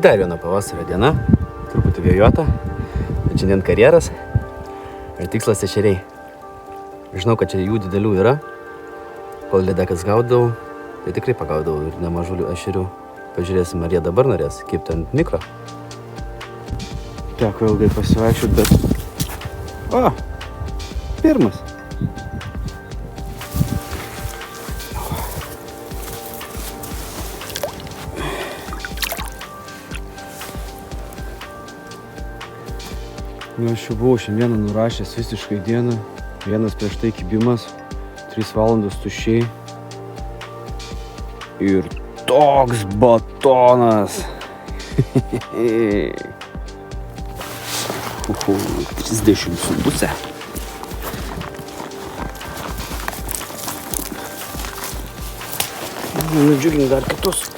Dar viena pavasario diena, truputį vėjuota, bet šiandien karjeras ir tikslas ešeriai. Žinau, kad čia jų didelių yra, kol lydekas gaudavau, tai tikrai pagaudavau ir nemažų ešerių. Pažiūrėsim, ar jie dabar norės kibti ant mikro. Teko ilgai pasivaikščioti, bet... O, pirmas. Nu, aš jau buvau šiandieną nurašęs visiškai dieną. Vienas prieš tai kibimas, 3 valandos tuščiai. Ir toks batonas. 30 su pusę. Nudžiugink dar kitus.